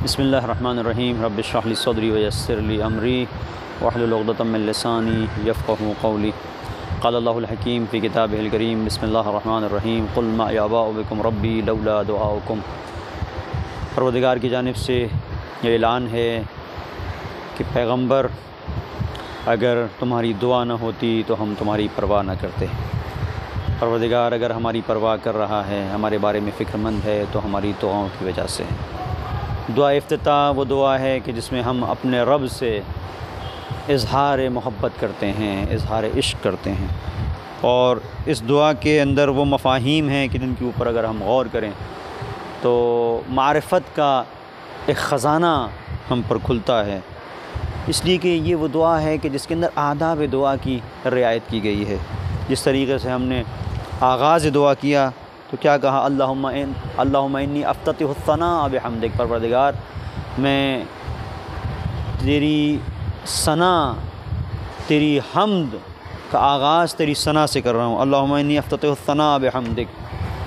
بسم اللہ الرحمن الرحیم رب اشرح لی صدری ویسر لی امری واحلل عقدۃ من لسانی یفقهوا قولی قال اللہ الحکیم فی کتابہ الکریم بسم اللہ الرحمن الرحیم قل ما یعبأ بکم ربی لولا دعاؤکم۔ پروردگار کی جانب سے یہ اعلان ہے کہ پیغمبر اگر تمہاری دعا نہ ہوتی تو ہم تمہاری پرواہ نہ کرتے۔ پروردگار اگر ہماری پرواہ کر رہا ہے، ہمارے بارے میں فکر مند ہے تو ہماری دعاؤں کی وجہ سے۔ دعا افتتاح وہ دعا ہے کہ جس میں ہم اپنے رب سے اظہار محبت کرتے ہیں، اظہار عشق کرتے ہیں، اور اس دعا کے اندر وہ مفاہیم ہیں کہ جن کے اوپر اگر ہم غور کریں تو معرفت کا ایک خزانہ ہم پر کھلتا ہے، اس لیے کہ یہ وہ دعا ہے کہ جس کے اندر آداب دعا کی رعایت کی گئی ہے۔ جس طریقے سے ہم نے آغاز دعا کیا تو کیا کہا، اللہم انی افتتح الثناء بحمدک، پروردگار میں تیری ثنا، تیری حمد کا آغاز تیری ثنا سے کر رہا ہوں۔ اللہم انی افتتح الثناء بحمدک،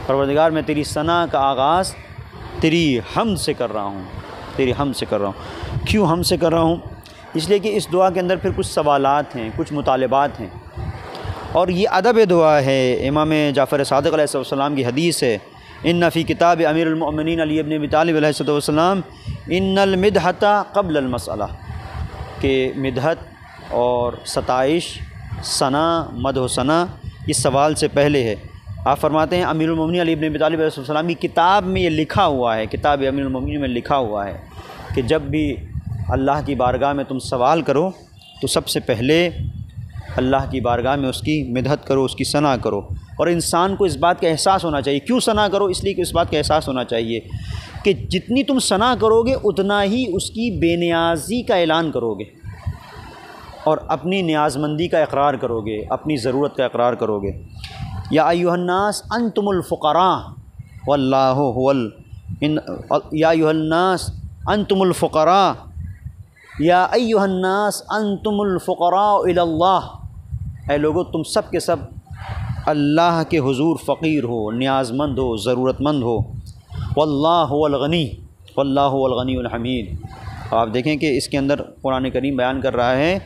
پروردگار میں تیری ثنا کا آغاز تیری حمد سے کر رہا ہوں، تیری حمد سے کر رہا ہوں۔ کیوں حمد سے کر رہا ہوں؟ اس لیے کہ اس دعا کے اندر پھر کچھ سوالات ہیں، کچھ مطالبات ہیں، اور یہ ادب دعا ہے۔ امام جعفر صادق علیہ السلام کی حدیث ہے، ان فی کتاب امیر المؤمنین علی ابن ابی طالب علیہ السلام ان المدحۃ قبل المسئلہ، کہ مدحت اور ستائش، ثنا، مدح و ثنا یہ سوال سے پہلے ہے۔ آپ فرماتے ہیں امیر المؤمنین علی ابن ابی طالب علیہ السلام کی کتاب میں یہ لکھا ہوا ہے، کتاب امیر المؤمنین میں لکھا ہوا ہے کہ جب بھی اللہ کی بارگاہ میں تم سوال کرو تو سب سے پہلے اللہ کی بارگاہ میں اس کی مدحت کرو، اس کی ثنا کرو، اور انسان کو اس بات کا احساس ہونا چاہیے۔ کیوں ثنا کرو؟ اس لیے کہ اس بات کا احساس ہونا چاہیے کہ جتنی تم ثنا کرو گے اتنا ہی اس کی بے نیازی کا اعلان کرو گے، اور اپنی نیاز مندی کا اقرار کرو گے، اپنی ضرورت کا اقرار کرو گے۔ یا ایھا الناس انتم الفقراء واللہ یا ایھا الناس انتم الفقراء یا ایھا الناس انتم الفقراء الی اللہ، اے لوگو تم سب کے سب اللہ کے حضور فقیر ہو، نیاز مند ہو، ضرورت مند ہو۔ واللہ هو الغنی، واللہ هو الغنی الحمید۔ آپ دیکھیں کہ اس کے اندر قرآن کریم بیان کر رہا ہے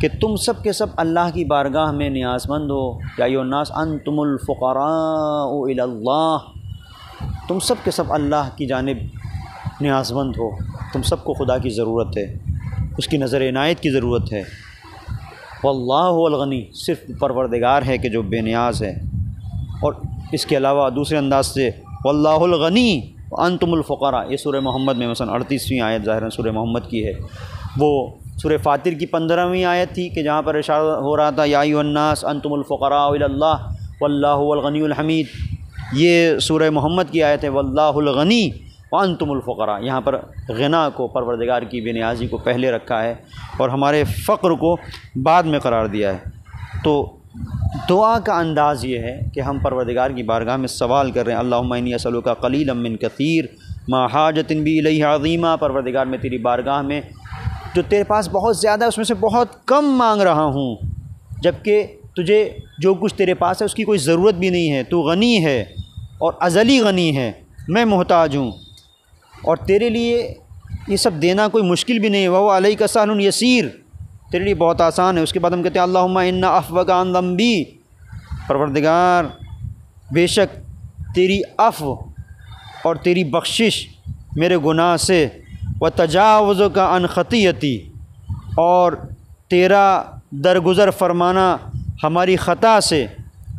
کہ تم سب کے سب اللہ کی بارگاہ میں نیاز مند ہو۔ یا ایھا الناس انتم الفقراء الی اللہ، تم سب کے سب اللہ کی جانب نیاز مند ہو، تم سب کو خدا کی ضرورت ہے، اس کی نظر عنایت کی ضرورت ہے۔ واللہ الغنی، صرف پروردگار ہے کہ جو بے نیاز ہے۔ اور اس کے علاوہ دوسرے انداز سے واللہ الغنی وانتم الفقراء، یہ سورہ محمد میں مثلا 38ویں آیت ظاہراً سورہ محمد کی ہے، وہ سورہ فاطر کی 15ویں آیت تھی کہ جہاں پر اشارہ ہو رہا تھا یا ایھا الناس انتم الفقراء الی اللہ واللہ هو الغنی الحمید۔ یہ سورہ محمد کی آیت ہے واللہ الغنی وانتم الفقراء، یہاں پر غنا کو، پروردگار کی بے نیازی کو پہلے رکھا ہے اور ہمارے فقر کو بعد میں قرار دیا ہے۔ تو دعا کا انداز یہ ہے کہ ہم پروردگار کی بارگاہ میں سوال کر رہے ہیں، اللہم انی اسألک قلیلا من کثیر ما حاجۃ بی الیہ عظیمہ، پروردگار میں تیری بارگاہ میں جو تیرے پاس بہت زیادہ ہے اس میں سے بہت کم مانگ رہا ہوں، جبکہ تجھے جو کچھ تیرے پاس ہے اس کی کوئی ضرورت بھی نہیں ہے، تو غنی ہے اور ازلی غنی ہے، میں محتاج ہوں، اور تیرے لیے یہ سب دینا کوئی مشکل بھی نہیں ہے، وَهُوَ عَلَيْكَ سَهْلٌ يَسِيرٌ، تیرے لیے بہت آسان ہے۔ اس کے بعد ہم کہتے ہیں اللہم اِنَّ عَفْوَكَ عَنْ ذَنْبِي، پروردگار بے شک تیری عفو اور تیری بخشش میرے گناہ سے، وَتَجَاوُزُكَ عَنْ خَطِيَّتِي، اور تیرا درگزر فرمانا ہماری خطا سے،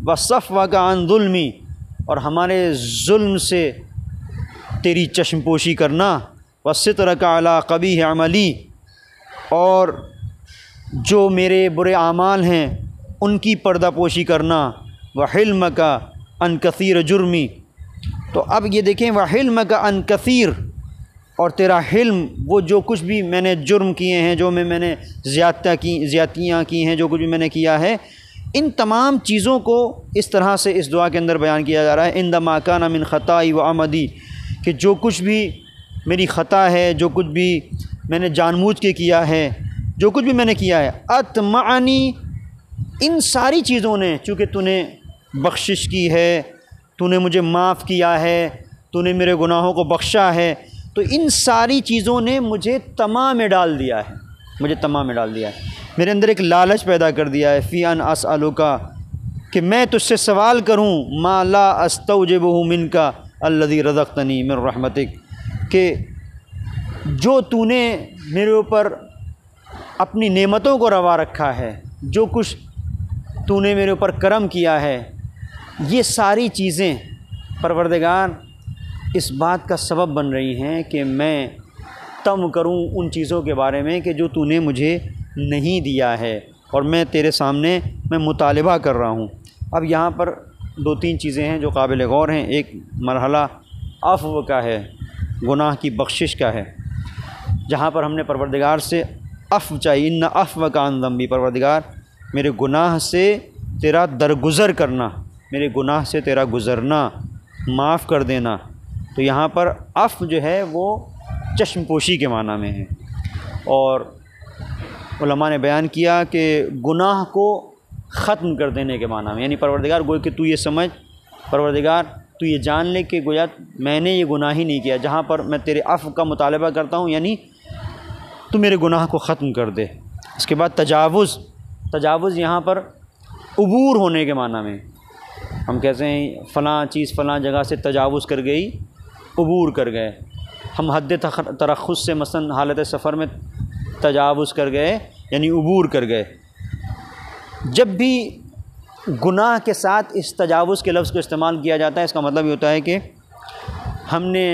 وَصَفْوَكَ عَنْ ظُلْمِي، اور ہمارے ظلم سے تیری چشم پوشی کرنا، وَسِتْرَكَ عَلَىٰ قَبِیحِ عَمَلِي، اور جو میرے برے اعمال ہیں ان کی پردہ پوشی کرنا، وَحِلْمَكَ عَنْ كَثِيرِ جُرْمِي۔ تو اب یہ دیکھیں وَحِلْمَكَ عَنْ كَثِيرِ، اور تیرا حلم، وہ جو کچھ بھی میں نے جرم کیے ہیں، جو میں نے زیادتیاں کی ہیں، جو کچھ بھی میں نے کیا ہے، ان تمام چیزوں کو اس طرح سے اس دعا کے اندر بیان کیا جا رہا ہے، عندما کان من خطائی وعمدی، کہ جو کچھ بھی میری خطا ہے، جو کچھ بھی میں نے جان بوجھ کے کیا ہے، جو کچھ بھی میں نے کیا ہے، اطمعنی، ان ساری چیزوں نے، چونکہ تو نے بخشش کی ہے، تو نے مجھے معاف کیا ہے، تو نے میرے گناہوں کو بخشا ہے، تو ان ساری چیزوں نے مجھے طمع میں ڈال دیا ہے، میرے اندر ایک لالچ پیدا کر دیا ہے، فی ان اسألک، کہ میں تجھ سے سوال کروں، ما لا استوجبہ منک الذی رزقتنی من رحمتک، کہ جو تو نے میرے اوپر اپنی نعمتوں کو روا رکھا ہے، جو کچھ تو نے میرے اوپر کرم کیا ہے، یہ ساری چیزیں پروردگار اس بات کا سبب بن رہی ہیں کہ میں طمع کروں ان چیزوں کے بارے میں کہ جو تو نے مجھے نہیں دیا ہے، اور میں تیرے سامنے میں مطالبہ کر رہا ہوں۔ اب یہاں پر دو تین چیزیں ہیں جو قابل غور ہیں۔ ایک مرحلہ عفو کا ہے، گناہ کی بخشش کا ہے، جہاں پر ہم نے پروردگار سے عفو چاہیے، ان عفوک عن ذنبی، پروردگار میرے گناہ سے تیرا درگزر کرنا، میرے گناہ سے تیرا گزرنا، معاف کر دینا۔ تو یہاں پر عفو جو ہے وہ چشم پوشی کے معنی میں ہے، اور علماء نے بیان کیا کہ گناہ کو ختم کر دینے کے معنی میں، یعنی پروردگار گویا کہ تو یہ سمجھ، پروردگار تو یہ جان لے کہ گویا میں نے یہ گناہ ہی نہیں کیا، جہاں پر میں تیرے عفو کا مطالبہ کرتا ہوں، یعنی تو میرے گناہ کو ختم کر دے۔ اس کے بعد تجاوز یہاں پر عبور ہونے کے معنی میں، ہم کہتے ہیں فلاں چیز فلاں جگہ سے تجاوز کر گئی، عبور کر گئے، ہم حد ترخص سے مثلا حالت سفر میں تجاوز کر گئے یعنی عبور کر گئے۔ جب بھی گناہ کے ساتھ اس تجاوز کے لفظ کو استعمال کیا جاتا ہے، اس کا مطلب یہ ہوتا ہے کہ ہم نے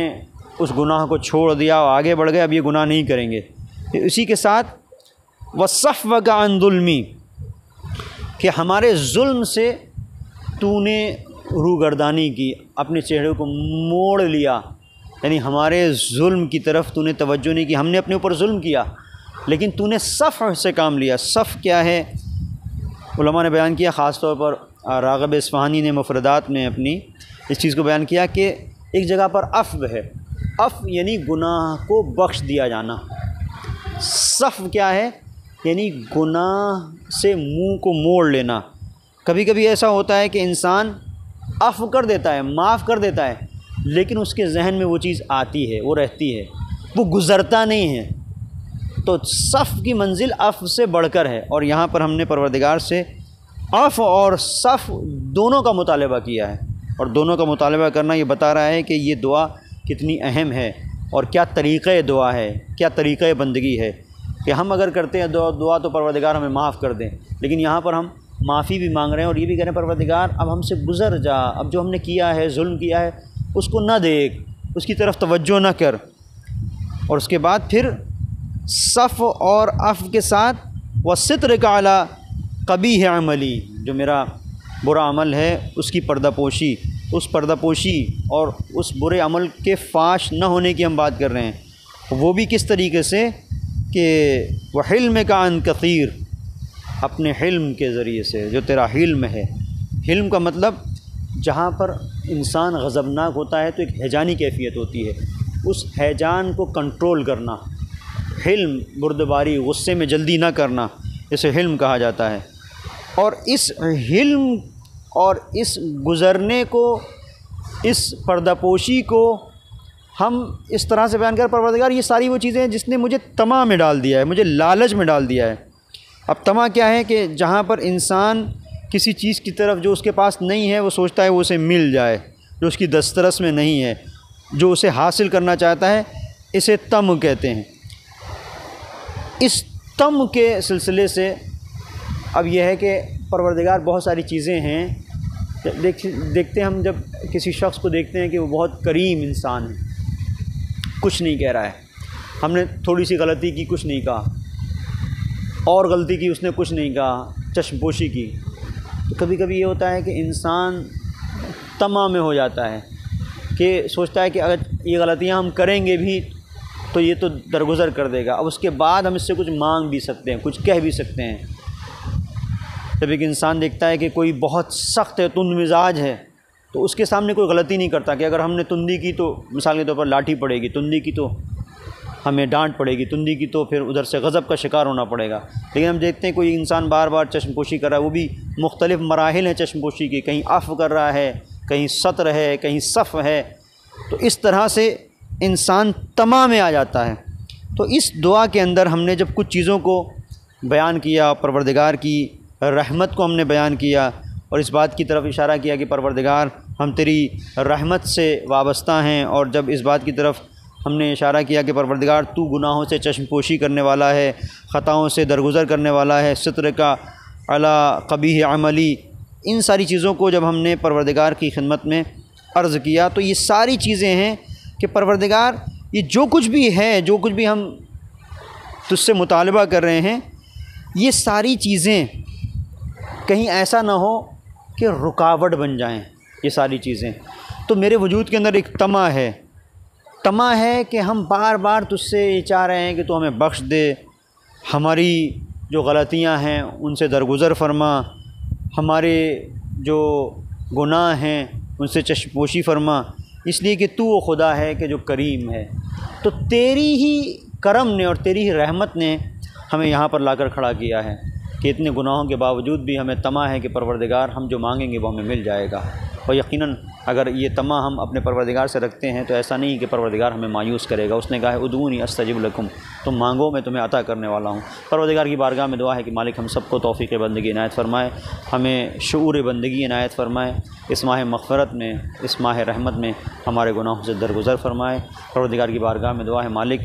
اس گناہ کو چھوڑ دیا اور آگے بڑھ گئے، اب یہ گناہ نہیں کریں گے۔ اسی کے ساتھ وَصَفْوَكَ عَنْ ظُلْمِي، کہ ہمارے ظلم سے تو نے روگردانی کی، اپنے چہرے کو موڑ لیا، یعنی ہمارے ظلم کی طرف تو نے توجہ نہیں کی، ہم نے اپنے اوپر ظلم کیا لیکن تو نے صفح سے کام لیا۔ صفح کیا ہے؟ علماء نے بیان کیا، خاص طور پر راغب اصفہانی نے مفردات میں اپنی اس چیز کو بیان کیا کہ ایک جگہ پر عفو ہے، عفو یعنی گناہ کو بخش دیا جانا، صفح کیا ہے؟ یعنی گناہ سے منہ کو موڑ لینا۔ کبھی کبھی ایسا ہوتا ہے کہ انسان عفو کر دیتا ہے، معاف کر دیتا ہے، لیکن اس کے ذہن میں وہ چیز آتی ہے، وہ رہتی ہے، وہ گزرتا نہیں ہے۔ تو صفح کی منزل عفو سے بڑھ کر ہے، اور یہاں پر ہم نے پروردگار سے عفو اور صفح دونوں کا مطالبہ کیا ہے، اور دونوں کا مطالبہ کرنا یہ بتا رہا ہے کہ یہ دعا کتنی اہم ہے اور کیا طریقہ دعا ہے، کیا طریقہ بندگی ہے، کہ ہم اگر کرتے ہیں دعا تو پروردگار ہمیں معاف کر دیں، لیکن یہاں پر ہم معافی بھی مانگ رہے ہیں اور یہ بھی کہہ رہے ہیں پروردگار اب ہم سے گزر جا، اب جو ہم نے کیا ہے، ظلم کیا ہے، اس کو نہ دیکھ، اس کی طرف توجہ نہ کر۔ اور اس کے بعد پھر صفح اور عفو کے ساتھ وَسِتْرِكَ عَلَىٰ قَبِیحِ عَمَلِی، جو میرا برا عمل ہے اس کی پردہ پوشی، اس پردہ پوشی اور اس برے عمل کے فاش نہ ہونے کی ہم بات کر رہے ہیں، وہ بھی کس طریقے سے کہ وَحِلْمِكَ عَنْ كَثِيرٍ، اپنے حلم کے ذریعے سے، جو تیرا حلم ہے۔ حلم کا مطلب جہاں پر انسان غضبناک ہوتا ہے تو ایک ہیجانی کیفیت ہوتی ہے، اس ہیجان کو کنٹرول کرنا، حلم، بردباری، غصے میں جلدی نہ کرنا، اسے حلم کہا جاتا ہے۔ اور اس حلم اور اس گزرنے کو، اس پردہ پوشی کو ہم اس طرح سے بیان کر پروردگار یہ ساری وہ چیزیں ہیں جس نے مجھے طمع میں ڈال دیا ہے، مجھے لالچ میں ڈال دیا ہے۔ اب طمع کیا ہے کہ جہاں پر انسان کسی چیز کی طرف جو اس کے پاس نہیں ہے وہ سوچتا ہے وہ اسے مل جائے، جو اس کی دسترس میں نہیں ہے، جو اسے حاصل کرنا چاہتا ہے، اسے طمع کہتے ہیں۔ اس طمع کے سلسلے سے اب یہ ہے کہ پروردگار بہت ساری چیزیں ہیں، دیکھتے ہیں ہم جب کسی شخص کو دیکھتے ہیں کہ وہ بہت کریم انسان ہے، کچھ نہیں کہہ رہا ہے، ہم نے تھوڑی سی غلطی کی کچھ نہیں کہا، اور غلطی کی اس نے کچھ نہیں کہا، چشم پوشی کی، تو کبھی کبھی یہ ہوتا ہے کہ انسان طمع میں ہو جاتا ہے کہ سوچتا ہے کہ اگر یہ غلطیاں ہم کریں گے بھی تو یہ تو درگزر کر دے گا، اب اس کے بعد ہم اس سے کچھ مانگ بھی سکتے ہیں، کچھ کہہ بھی سکتے ہیں۔ جب ایک انسان دیکھتا ہے کہ کوئی بہت سخت ہے، تند مزاج ہے، تو اس کے سامنے کوئی غلطی نہیں کرتا کہ اگر ہم نے تندی کی تو مثال کے طور پر لاٹھی پڑے گی، تندی کی تو ہمیں ڈانٹ پڑے گی، تندی کی تو پھر ادھر سے غضب کا شکار ہونا پڑے گا۔ لیکن ہم دیکھتے ہیں کوئی انسان بار بار چشم پوشی کر رہا ہے، وہ بھی مختلف مراحل ہیں چشم پوشی کی، کہیں عفو کر رہا ہے، کہیں ستر ہے، کہیں صفح ہے، تو اس طرح سے انسان طمع میں آ جاتا ہے۔ تو اس دعا کے اندر ہم نے جب کچھ چیزوں کو بیان کیا، پروردگار کی رحمت کو ہم نے بیان کیا اور اس بات کی طرف اشارہ کیا کہ پروردگار ہم تیری رحمت سے وابستہ ہیں، اور جب اس بات کی طرف ہم نے اشارہ کیا کہ پروردگار تو گناہوں سے چشم پوشی کرنے والا ہے، خطاؤں سے درگزر کرنے والا ہے، ستر کا علی قبیح عملی، ان ساری چیزوں کو جب ہم نے پروردگار کی خدمت میں عرض کیا تو یہ ساری چیزیں ہیں کہ پروردگار یہ جو کچھ بھی ہے، جو کچھ بھی ہم تجھ سے مطالبہ کر رہے ہیں، یہ ساری چیزیں کہیں ایسا نہ ہو کہ رکاوٹ بن جائیں یہ ساری چیزیں۔ تو میرے وجود کے اندر ایک طمع ہے کہ ہم بار بار تجھ سے یہ چاہ رہے ہیں کہ تو ہمیں بخش دے، ہماری جو غلطیاں ہیں ان سے درگزر فرما، ہمارے جو گناہ ہیں ان سے چشم پوشی فرما، اس لیے کہ تو وہ خدا ہے کہ جو کریم ہے۔ تو تیری ہی کرم نے اور تیری ہی رحمت نے ہمیں یہاں پر لا کر کھڑا کیا ہے کہ اتنے گناہوں کے باوجود بھی ہمیں طمع ہے کہ پروردگار ہم جو مانگیں گے وہ ہمیں مل جائے گا۔ اور یقیناً اگر یہ طمع ہم اپنے پروردگار سے رکھتے ہیں تو ایسا نہیں کہ پروردگار ہمیں مایوس کرے گا۔ اس نے کہا ہے ادعونی استجب لکم، تم مانگو میں تمہیں عطا کرنے والا ہوں۔ پروردگار کی بارگاہ میں دعا ہے کہ مالک ہم سب کو توفیق بندگی عنایت فرمائے، ہمیں شعور بندگی عنایت فرمائے، اس ماہ مغفرت میں، اس ماہ رحمت میں ہمارے گناہوں سے درگزر فرمائے۔ پروردگار کی بارگاہ میں دعا ہے مالک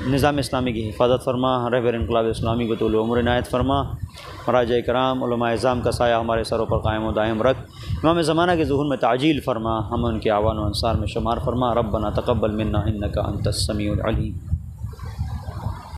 نظام اسلامی کی حفاظت فرما، رہبر انقلاب اسلامی کو طول عمر عنایت فرما، مراجع کرام علماء اعظام کا سایہ ہمارے سروں پر قائم و دائم رکھ، امام زمانہ کے ظہور میں تعجیل فرما، ہم ان کے اعوان و انصار میں شمار فرما۔ ربنا تقبل منا انک انت السمیع العلیم۔